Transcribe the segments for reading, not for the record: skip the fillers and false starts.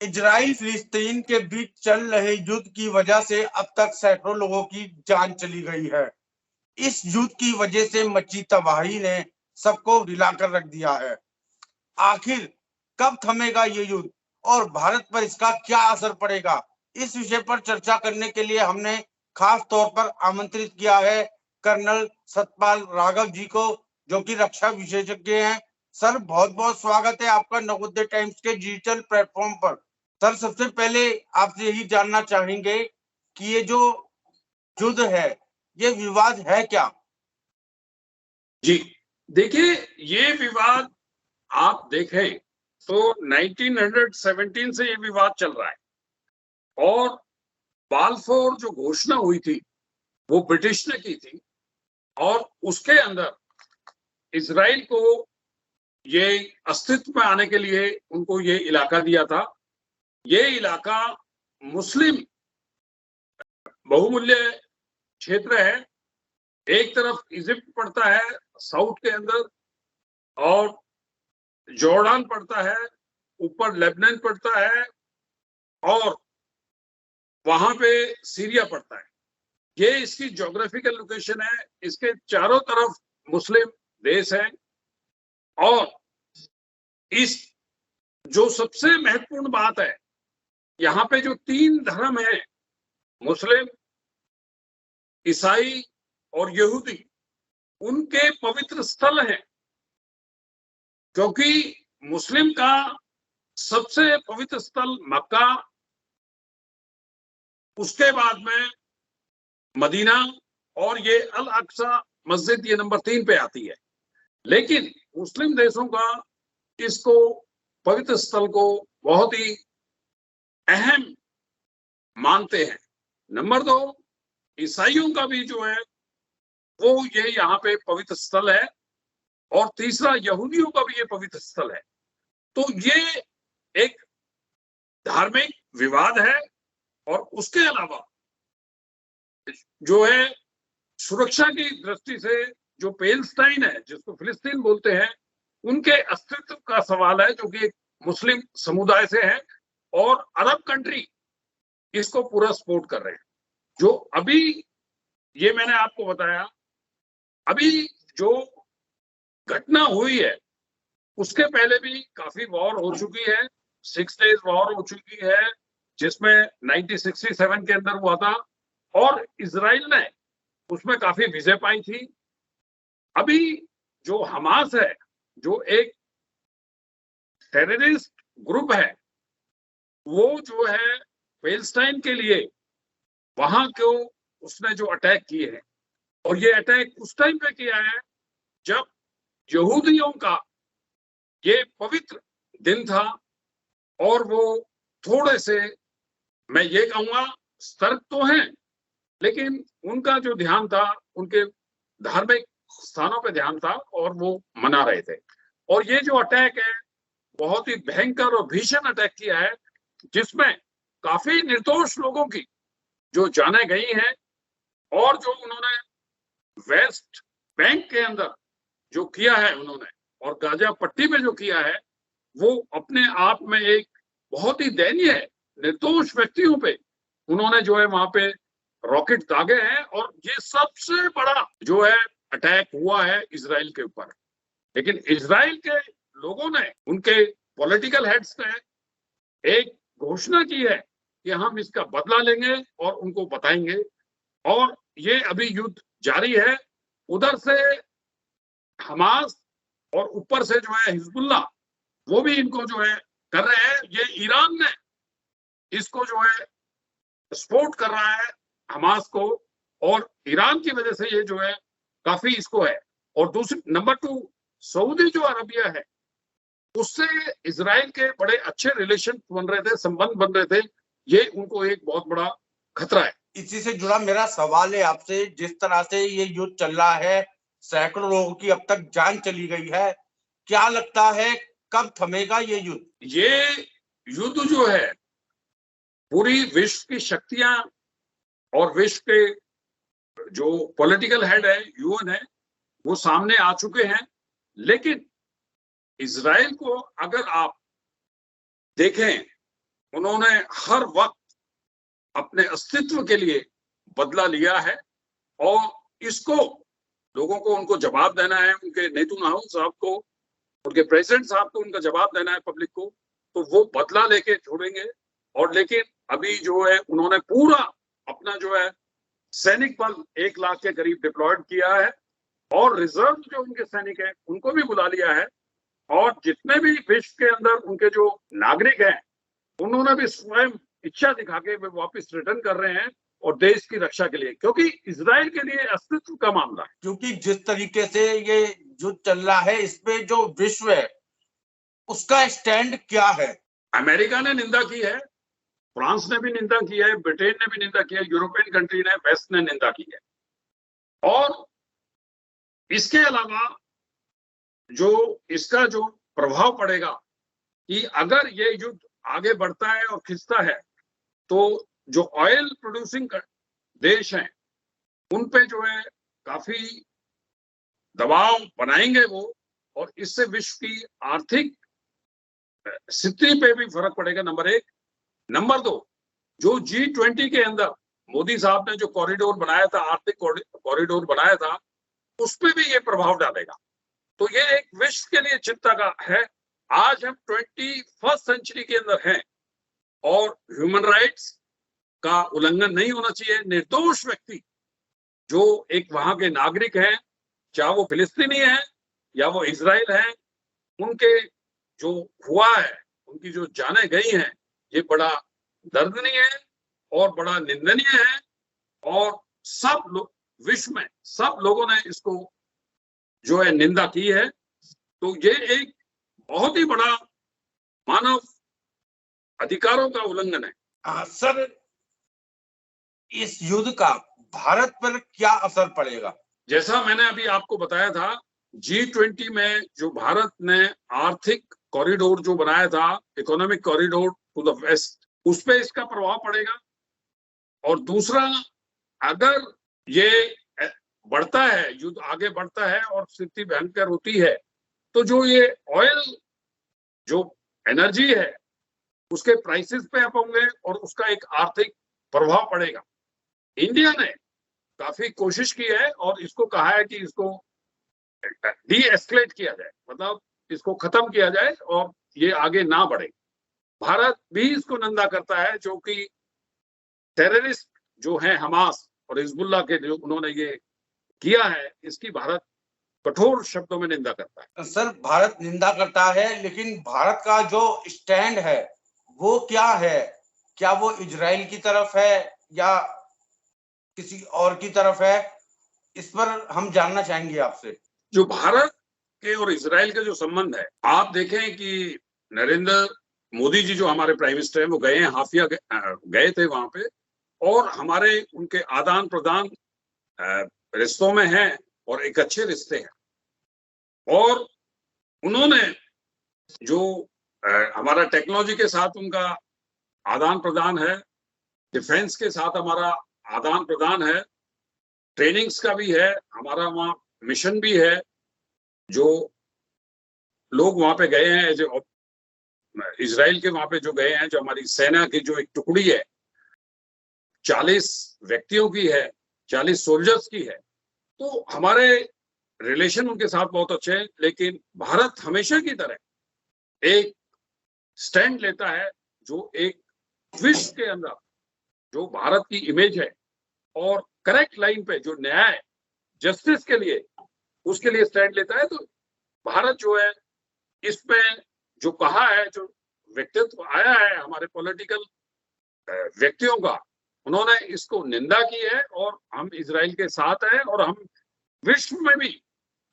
Israel फिलिस्तीन के बीच चल रहे युद्ध की वजह से अब तक सैकड़ों लोगों की जान चली गई है। इस युद्ध की वजह से मची तबाही ने सबको हिलाकर रख दिया है। आखिर कब थमेगा ये युद्ध और भारत पर इसका क्या असर पड़ेगा? इस विषय पर चर्चा करने के लिए हमने खास तौर पर आमंत्रित किया है कर्नल सतपाल राघव जी को, जो कि रक्षा विशेषज्ञ हैं। सर, बहुत बहुत स्वागत है आपका नवोदय टाइम्स के डिजिटल प्लेटफॉर्म पर। सर, सबसे पहले आपसे यही जानना चाहेंगे कि ये जो युद्ध है, ये विवाद है क्या? जी देखिए, ये विवाद आप देखें तो 1917 से ये विवाद चल रहा है और बाल्फोर जो घोषणा हुई थी वो ब्रिटिश ने की थी और उसके अंदर इजराइल को ये अस्तित्व में आने के लिए उनको ये इलाका दिया था। ये इलाका मुस्लिम बहुमूल्य क्षेत्र है। एक तरफ इजिप्ट पड़ता है साउथ के अंदर और जॉर्डन पड़ता है, ऊपर लेबनान पड़ता है और वहां पे सीरिया पड़ता है। ये इसकी ज्योग्राफिकल लोकेशन है। इसके चारों तरफ मुस्लिम देश हैं और इस जो सबसे महत्वपूर्ण बात है, यहाँ पे जो 3 धर्म है, मुस्लिम, ईसाई और यहूदी, उनके पवित्र स्थल हैं। क्योंकि मुस्लिम का सबसे पवित्र स्थल मक्का, उसके बाद में मदीना और ये अल अक्सा मस्जिद ये नंबर 3 पे आती है। लेकिन मुस्लिम देशों का इसको पवित्र स्थल को बहुत ही अहम मानते हैं। नंबर 2, ईसाइयों का भी जो है वो ये यहाँ पे पवित्र स्थल है और तीसरा यहूदियों का भी ये पवित्र स्थल है। तो ये एक धार्मिक विवाद है और उसके अलावा जो है सुरक्षा की दृष्टि से जो पैलेस्टाइन है, जिसको फिलिस्तीन बोलते हैं, उनके अस्तित्व का सवाल है, जो कि एक मुस्लिम समुदाय से है और अरब कंट्री इसको पूरा सपोर्ट कर रहे हैं। जो अभी ये मैंने आपको बताया, अभी जो घटना हुई है उसके पहले भी काफी वॉर हो चुकी है। 6 डेज वॉर हो चुकी है जिसमें 1967 के अंदर हुआ था और इजराइल ने उसमें काफी विजय पाई थी। अभी जो हमास है, जो एक टेररिस्ट ग्रुप है, वो जो है पैलेस्टाइन के लिए वहां को उसने जो अटैक किए हैं, और ये अटैक उस टाइम पे किया है जब यहूदियों का ये पवित्र दिन था और वो थोड़े से, मैं ये कहूंगा, सतर्क तो हैं, लेकिन उनका जो ध्यान था उनके धार्मिक स्थानों पे ध्यान था और वो मना रहे थे। और ये जो अटैक है बहुत ही भयंकर और भीषण अटैक किया है, जिसमें काफी निर्दोष लोगों की जो जानें गई हैं और जो उन्होंने वेस्ट बैंक के अंदर जो किया है उन्होंने और गाजा पट्टी में जो किया है, वो अपने आप में एक बहुत ही दयनीय है। निर्दोष व्यक्तियों पे उन्होंने जो है वहां पे रॉकेट दागे हैं और ये सबसे बड़ा जो है अटैक हुआ है इजराइल के ऊपर। लेकिन इजराइल के लोगों ने, उनके पॉलिटिकल हेड्स ने एक घोषणा की है कि हम इसका बदला लेंगे और उनको बताएंगे, और ये अभी युद्ध जारी है। उधर से हमास और ऊपर से जो है हिजबुल्लाह, वो भी इनको जो है कर रहे हैं। ये ईरान ने इसको जो है सपोर्ट कर रहा है हमास को, और ईरान की वजह से ये जो है काफी इसको है। और दूसरी नंबर 2, सऊदी जो अरबिया है, उससे इजराइल के बड़े अच्छे रिलेशन बन रहे थे, संबंध बन रहे थे। ये उनको एक बहुत बड़ा खतरा है। इसी से जुड़ा मेरा सवाल है आपसे, जिस तरह से ये युद्ध चल रहा है, सैकड़ों लोगों की अब तक जान चली गई है, क्या लगता है कब थमेगा ये युद्ध? ये युद्ध जो है पूरी विश्व की शक्तियां और विश्व के जो पॉलिटिकल हेड है, यूएन है, वो सामने आ चुके हैं। लेकिन इजराइल को अगर आप देखें, उन्होंने हर वक्त अपने अस्तित्व के लिए बदला लिया है और इसको लोगों को उनको जवाब देना है, उनके नेतन्याहू साहब को, उनके प्रेसिडेंट साहब को उनका जवाब देना है पब्लिक को, तो वो बदला लेके छोड़ेंगे। और लेकिन अभी जो है उन्होंने पूरा अपना जो है सैनिक बल 1 लाख के करीब डिप्लॉयड किया है और रिजर्व जो उनके सैनिक हैं उनको भी बुला लिया है और जितने भी विश्व के अंदर उनके जो नागरिक हैं उन्होंने भी स्वयं इच्छा दिखा के वे वापस रिटर्न कर रहे हैं और देश की रक्षा के लिए, क्योंकि इजराइल के लिए अस्तित्व का मामला है। क्योंकि जिस तरीके से ये युद्ध चल रहा है इसमें जो विश्व है उसका स्टैंड क्या है? अमेरिका ने निंदा की है, फ्रांस ने भी निंदा की है, ब्रिटेन ने भी निंदा की है, यूरोपियन कंट्री ने, वेस्ट ने निंदा की है। और इसके अलावा जो इसका जो प्रभाव पड़ेगा कि अगर ये युद्ध आगे बढ़ता है और खिंचता है तो जो ऑयल प्रोड्यूसिंग देश हैं उन पे जो है काफी दबाव बनाएंगे वो, और इससे विश्व की आर्थिक स्थिति पे भी फर्क पड़ेगा, नंबर 1। नंबर 2, जो G20 के अंदर मोदी साहब ने जो कॉरिडोर बनाया था, आर्थिक कॉरिडोर बनाया था, उस पर भी ये प्रभाव डालेगा। तो ये एक विश्व के लिए चिंता का है। आज हम 21st सेंचुरी के अंदर हैं और ह्यूमन राइट्स का उल्लंघन नहीं होना चाहिए। निर्दोष व्यक्ति जो एक वहां के नागरिक हैं, चाहे वो फिलिस्तीनी है या वो इजराइल है, उनके जो हुआ है, उनकी जो जानें गई हैं, ये बड़ा दर्दनीय है और बड़ा निंदनीय है और सब लोग विश्व में सब लोगों ने इसको जो है निंदा की है। तो ये एक बहुत ही बड़ा मानव अधिकारों का उल्लंघन है। सर, इस युद्ध का भारत पर क्या असर पड़ेगा? जैसा मैंने अभी आपको बताया था, G20 में जो भारत ने आर्थिक कॉरिडोर जो बनाया था, economic corridor to the west, उस पे इसका प्रभाव पड़ेगा। और दूसरा, अगर ये बढ़ता है, युद्ध आगे बढ़ता है और स्थिति भयंकर होती है, तो जो ये ऑयल जो एनर्जी है उसके प्राइसेस पे अप होंगे और उसका एक आर्थिक प्रभाव पड़ेगा। इंडिया ने काफी कोशिश की है और इसको कहा है कि इसको डी एस्केलेट किया जाए, मतलब इसको खत्म किया जाए और ये आगे ना बढ़े। भारत भी इसको निंदा करता है, जो कि टेररिस्ट जो है हमास और हिजबुल्लाह के जो उन्होंने ये किया है, इसकी भारत कठोर शब्दों में निंदा करता है। सर, भारत निंदा करता है, लेकिन भारत का जो स्टैंड है वो क्या है? क्या वो इजराइल की तरफ है या किसी और की तरफ है? इस पर हम जानना चाहेंगे आपसे। जो भारत के और इजराइल के जो संबंध है, आप देखें कि नरेंद्र मोदी जी जो हमारे प्राइम मिनिस्टर हैं वो गए हैं, हाफिया गए थे वहां पे, और हमारे उनके आदान प्रदान रिश्तों में हैं और एक अच्छे रिश्ते हैं। और उन्होंने जो हमारा टेक्नोलॉजी के साथ उनका आदान प्रदान है, डिफेंस के साथ हमारा आदान प्रदान है, ट्रेनिंग्स का भी है, हमारा वहाँ मिशन भी है। जो लोग वहां पे गए हैं, जो इजराइल के वहां पे जो गए हैं, जो हमारी सेना की जो एक टुकड़ी है 40 व्यक्तियों की है, 40 सोल्जर्स की है, तो हमारे रिलेशन उनके साथ बहुत अच्छे हैं। लेकिन भारत हमेशा की तरह एक स्टैंड लेता है जो एक विश्व के अंदर जो भारत की इमेज है और करेक्ट लाइन पे जो न्याय जस्टिस के लिए उसके लिए स्टैंड लेता है। तो भारत जो है इसमें जो कहा है, जो व्यक्तित्व आया है हमारे पॉलिटिकल व्यक्तियों का, उन्होंने इसको निंदा की है और हम इजराइल के साथ हैं। और हम विश्व में भी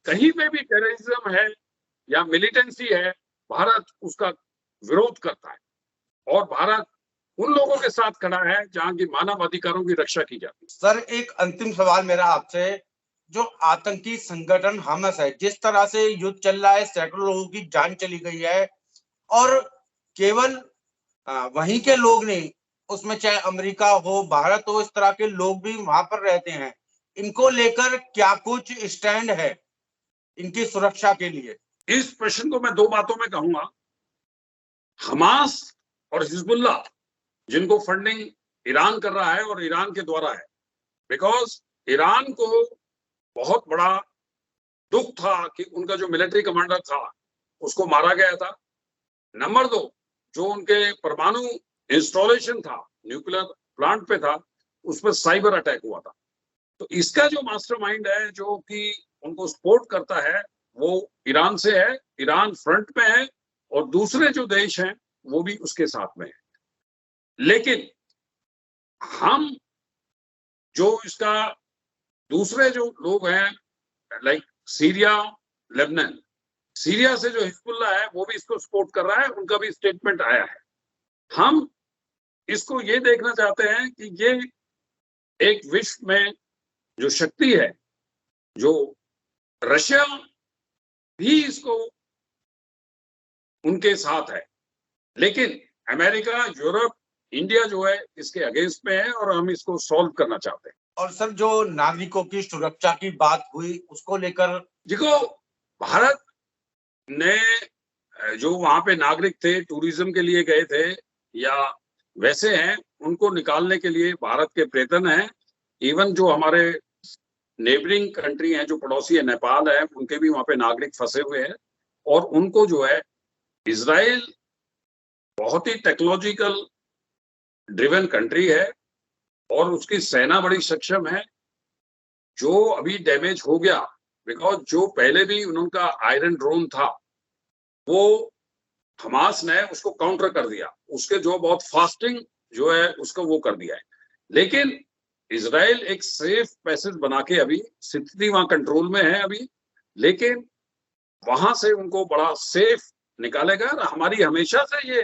कहीं पे भी टेररिज्म है या मिलिटेंसी है, भारत उसका विरोध करता है और भारत उन लोगों के साथ खड़ा है जहां की मानव अधिकारों की रक्षा की जाती है। सर, एक अंतिम सवाल मेरा आपसे, जो आतंकी संगठन हमास है, जिस तरह से युद्ध चल रहा है, सैकड़ों लोगों की जान चली गई है और केवल वहीं के लोग नहीं, उसमें चाहे अमेरिका हो, भारत हो, इस तरह के लोग भी वहां पर रहते हैं। इनको लेकर क्या कुछ स्टैंड है इनकी सुरक्षा के लिए? इस प्रश्न को मैं 2 बातों में कहूंगा। हमास और हिजबुल्लाह जिनको फंडिंग ईरान कर रहा है और ईरान के द्वारा है, बिकॉज ईरान को बहुत बड़ा दुख था कि उनका जो मिलिट्री कमांडर था उसको मारा गया था। नंबर 2, जो उनके परमाणु इंस्टॉलेशन था, न्यूक्लियर प्लांट पे था, उस पर साइबर अटैक हुआ था। तो इसका जो मास्टरमाइंड है, जो कि उनको सपोर्ट करता है, वो ईरान से है, ईरान फ्रंट में है और दूसरे जो देश हैं वो भी उसके साथ में है। लेकिन हम जो इसका दूसरे जो लोग हैं, लाइक सीरिया, लेबनान, सीरिया से जो हिजबुल्लाह है वो भी इसको सपोर्ट कर रहा है, उनका भी स्टेटमेंट आया है। हम इसको ये देखना चाहते हैं कि ये एक विश्व में जो शक्ति है, जो रशिया भी इसको उनके साथ है, लेकिन अमेरिका, यूरोप, इंडिया जो है इसके अगेंस्ट में है और हम इसको सॉल्व करना चाहते हैं। और सर, जो नागरिकों की सुरक्षा की बात हुई उसको लेकर, देखो, भारत ने जो वहां पे नागरिक थे, टूरिज्म के लिए गए थे या वैसे हैं, उनको निकालने के लिए भारत के प्रयत्न हैं। इवन जो हमारे नेबरिंग कंट्री हैं, जो पड़ोसी है, नेपाल है, उनके भी वहां पे नागरिक फंसे हुए हैं और उनको जो है, इजराइल बहुत ही टेक्नोलॉजिकल ड्रिवन कंट्री है और उसकी सेना बड़ी सक्षम है। जो अभी डैमेज हो गया, बिकॉज जो पहले भी उनका आयरन ड्रोन था वो हमास ने उसको काउंटर कर दिया, उसके जो बहुत फास्टिंग जो है उसको वो कर दिया है। लेकिन इजराइल एक सेफ पैसेज बना के, अभी स्थिति वहां कंट्रोल में है अभी, लेकिन वहां से उनको बड़ा सेफ निकालेगा। हमारी हमेशा से ये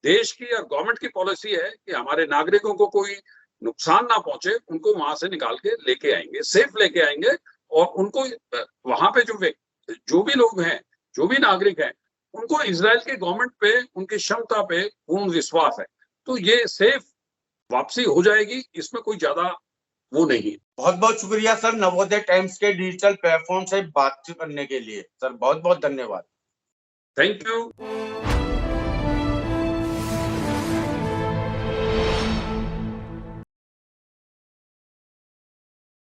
देश की और गवर्नमेंट की पॉलिसी है कि हमारे नागरिकों को कोई नुकसान ना पहुंचे, उनको वहां से निकाल के लेके आएंगे, सेफ लेके आएंगे। और उनको वहां पे जो भी लोग हैं, जो भी नागरिक हैं, उनको इजराइल के गवर्नमेंट पे, उनकी क्षमता पे पूर्ण विश्वास है। तो ये सेफ वापसी हो जाएगी, इसमें कोई ज्यादा वो नहीं। बहुत बहुत शुक्रिया सर, नवोदय टाइम्स के डिजिटल प्लेटफॉर्म से बातचीत करने के लिए। सर बहुत बहुत धन्यवाद। Thank you.